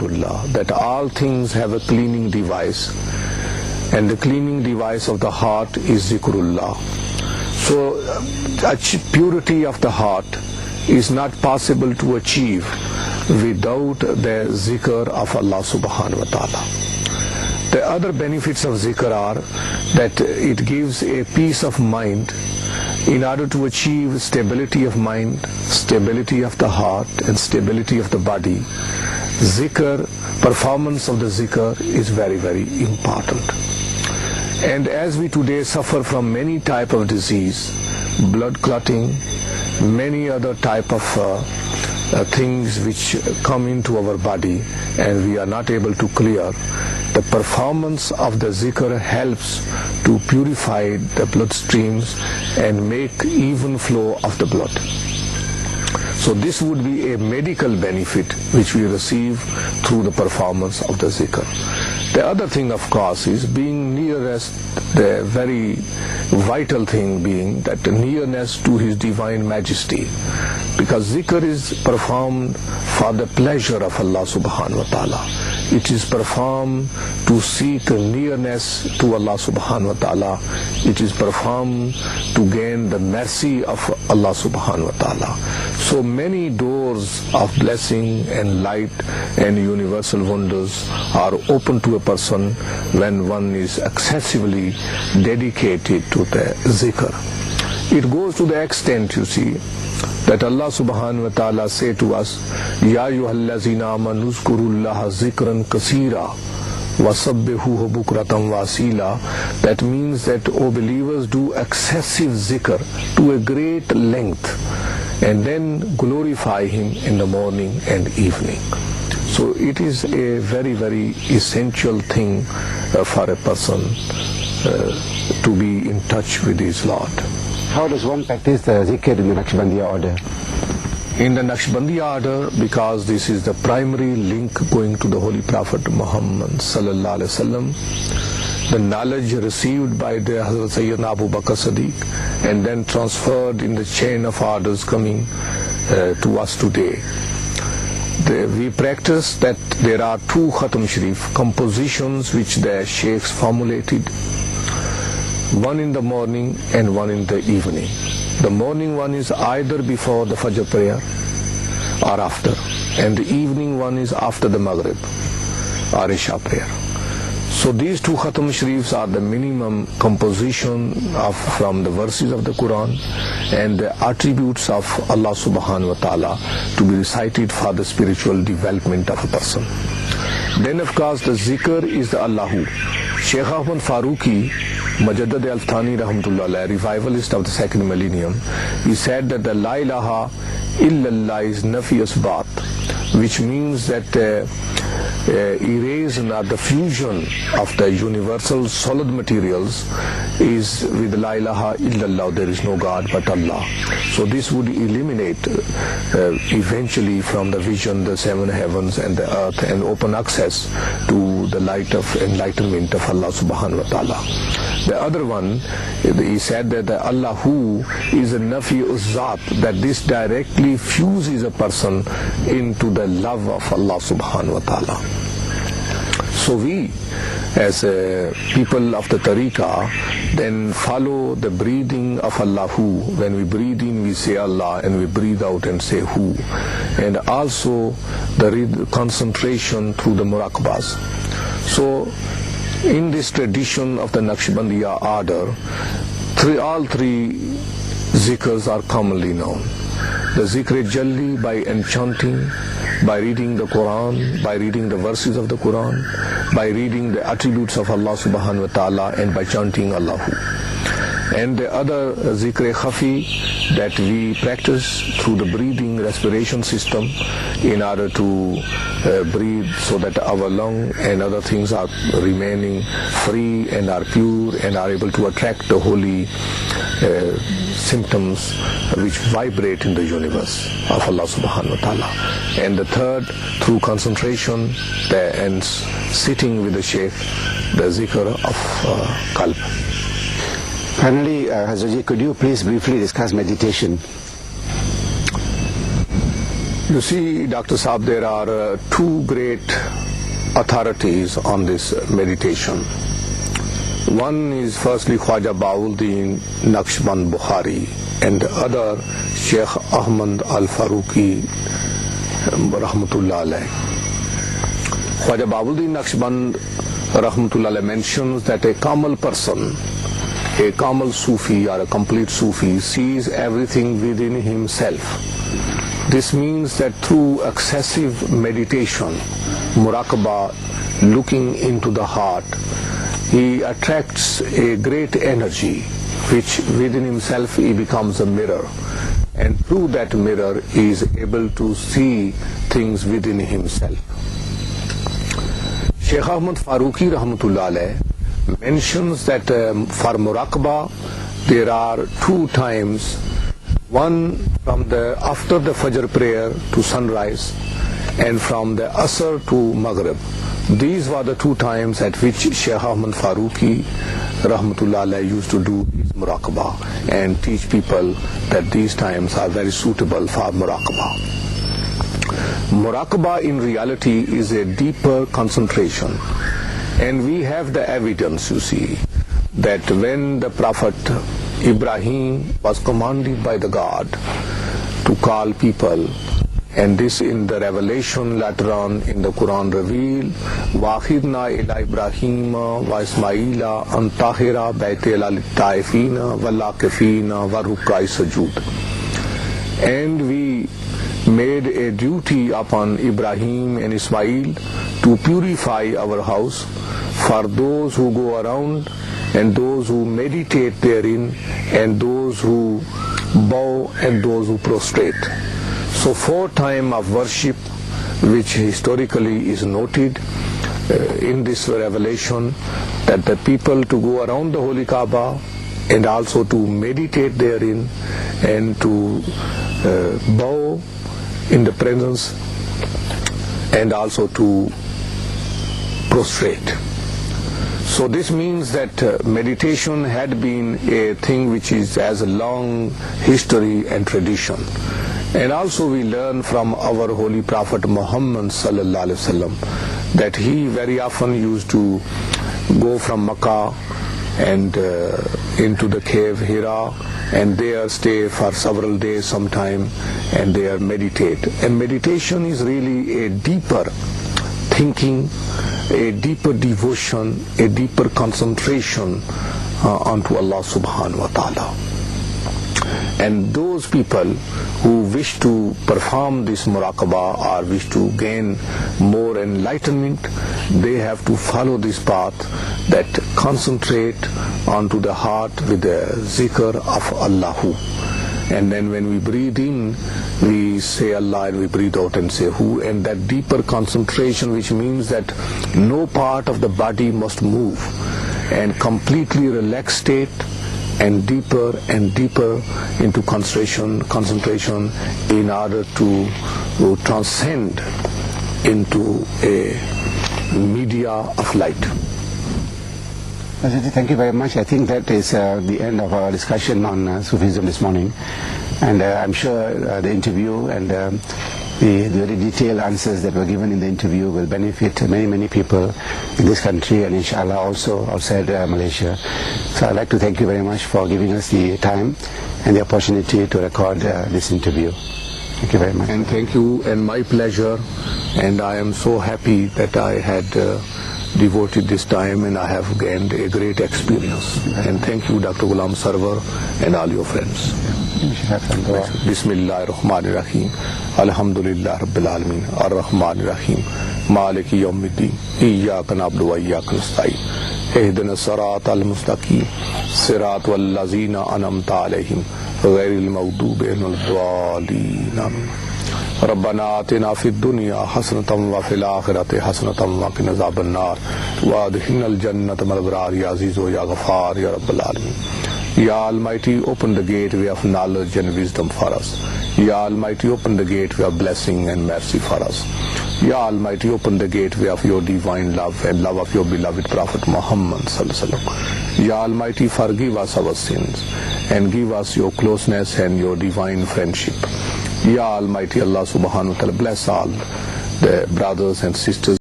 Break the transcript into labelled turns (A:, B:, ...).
A: zikrullah, that all things have a cleaning device, and the cleaning device of the heart is zikrullah. So purity of the heart is not possible to achieve without the zikr of Allah subhanahu wa ta'ala. The other benefits of zikr are that it gives a peace of mind. In order to achieve stability of mind, stability of the heart, and stability of the body, zikr, performance of the zikr is very, very important. And as we today suffer from many type of disease, blood clotting, many other type of things which come into our body and we are not able to clear, the performance of the zikr helps to purify the blood streams and make even flow of the blood. So this would be a medical benefit which we receive through the performance of the zikr. The other thing, of course, is being nearest, the very vital thing being that the nearness to His Divine Majesty, because zikr is performed for the pleasure of Allah subhanahu wa ta'ala. It is performed to seek nearness to Allah subhanahu wa ta'ala. It is performed to gain the mercy of Allah subhanahu wa ta'ala. So many doors of blessing and light and universal wonders are open to a person when one is excessively dedicated to the zikr. It goes to the extent, you see, that Allah subhanahu wa ta'ala say to us, Ya ayyuhallazina amanu zkurullaha zikran kasira wasabbihuhu bukratan wasila. That means that, O believers, do excessive zikr to a great length and then glorify Him in the morning and evening. So it is a very, very essential thing for a person to be in touch with his Lord.
B: How does one practice the zikr in the Naqshbandiya order?
A: In the Naqshbandiya order, because this is the primary link going to the Holy Prophet Muhammad sallallahu alaihi wasallam, the knowledge received by the Hazrat Sayyidina Abu Bakr Siddiq and then transferred in the chain of orders coming to us today. We practice that there are two Khatam Sharif compositions which the Sheikhs formulated, one in the morning and one in the evening. The morning one is either before the Fajr prayer or after, and the evening one is after the Maghrib or Isha prayer. So these two Khatam Sharifs are the minimum composition from the verses of the Quran and the attributes of Allah subhanahu wa ta'ala to be recited for the spiritual development of a person. Then of course the zikr is the Allahu. Shaykh Ahmad Farooqi, Mujaddid al-Thani rahmatullah alayhi, revivalist of the second millennium, he said that the La ilaha illallah is nafi asbat, which means that erasing or the fusion of the universal solid materials is with La ilaha illallah, there is no God but Allah. So this would eliminate eventually from the vision the seven heavens and the earth and open access to the light of enlightenment of Allah subhanahu wa ta'ala. The other one, he said that the Allahu is a nafi uzzat, that this directly fuses a person into the love of Allah subhanahu wa ta'ala. So we, as people of the tariqah, then follow the breathing of Allahu. When we breathe in, we say Allah, and we breathe out and say Hu. And also the concentration through the muraqabas. So in this tradition of the Naqshbandiya order, all three zikrs are commonly known. The zikr jalli by enchanting, by reading the Quran, by reading the verses of the Quran, by reading the attributes of Allah subhanahu wa ta'ala, and by chanting Allahu. And the other zikr khafi that we practice through the breathing respiration system in order to breathe so that our lung and other things are remaining free and are pure and are able to attract the holy symptoms which vibrate in the universe of Allah subhanahu wa ta'ala. And the third, through concentration and sitting with the Shaykh, the zikr of qalb.
B: Finally, Hazrat, could you please briefly discuss meditation?
A: You see, Dr. Saab, there are two great authorities on this meditation. One is firstly Khwaja Bahauddin Naqshband Bukhari, and the other Sheikh Ahmad Al-Faruqi Rahmatullah Alayh. Khwaja Bahauddin Naqshband Rahmatullah Alayh mentions that a Kamal person, a Kamal Sufi or a complete Sufi, sees everything within himself. This means that through excessive meditation, muraqabah, looking into the heart, he attracts a great energy which within himself he becomes a mirror, and through that mirror he is able to see things within himself. Sheikh Ahmad Faruqi Rahmatullah Alayh mentions that for muraqabah there are two times, one from the after the Fajr prayer to sunrise, and from the Asr to Maghrib. These were the two times at which Sheikh Ahmad Faruqi Rahmatullah Alayh used to do his muraqabah and teach people that these times are very suitable for muraqabah. Muraqabah in reality is a deeper concentration, and we have the evidence, you see, that when the Prophet Ibrahim was commanded by the God to call people, and this in the revelation later on in the Quran revealed, وَأَخِذْنَا إِلَى إِبْرَاهِيمَ وَإِسْمَعِيلَ أَنْ طَهِرَ بَيْتِيَ لِلطَّائِفِينَ وَالْعَاكِفِينَ وَالرُّكَّعِ السُّجُودِ. And we made a duty upon Ibrahim and Ismail to purify our house for those who go around and those who meditate therein and those who bow and those who prostrate. So 4 times of worship which historically is noted in this revelation, that the people to go around the Holy Kaaba and also to meditate therein and to bow in the presence and also to prostrate. So this means that meditation had been a thing which is as a long history and tradition. And also we learn from our Holy Prophet Muhammad sallallahu alaihi wasallam that he very often used to go from Makkah and into the cave Hira, and there stay for several days sometime, and there meditate. And meditation is really a deeper thinking, a deeper devotion, a deeper concentration onto Allah subhanahu wa ta'ala. And those people who wish to perform this muraqabah or wish to gain more enlightenment, they have to follow this path, that concentrate onto the heart with the zikr of Allahu. And then when we breathe in, we say Allah, and we breathe out and say Hu. And that deeper concentration, which means that no part of the body must move, and completely relaxed state, and deeper into concentration in order to transcend into a media of light.
B: Thank you very much. I think that is the end of our discussion on Sufism this morning, and I'm sure the interview and the very detailed answers that were given in the interview will benefit many people in this country and inshallah also outside Malaysia. So I'd like to thank you very much for giving us the time and the opportunity to record this interview. Thank you very much.
A: And thank you, and my pleasure, and I am so happy that I had devoted this time and I have gained a great experience. And thank you, Dr. Ghulam Sarwar, and all your friends. Bismillahir Rahmanir Rahim. Alhamdulillah Rabbil Alameen. Ar-Rahmanir Rahim. Maliki Yawmiddin. Iyyaka na'budu wa iyyaka nasta'in. Ihdina as-siratal mustaqim. Siratal ladzina an'amta 'alaihim ghairil maghdubi 'alaihim waladdallin. ربنا آتنا في الدنيا حسنة وفي الآخرة حسنة وقنا عذاب النار وادخلنا الجنة مع الأبرار يا عزيز يا غفار يا رب العالمين. Ya Almighty, open the gateway of knowledge and wisdom for us. Ya Almighty, open the gateway of blessing and mercy for us. Ya Almighty, open the gateway of your divine love and love of your beloved Prophet Muhammad sallallahu alaihi wasallam. Ya Almighty, forgive us our sins and give us your closeness and your divine friendship. Ya Almighty Allah subhanahu wa ta'ala bless all the brothers and sisters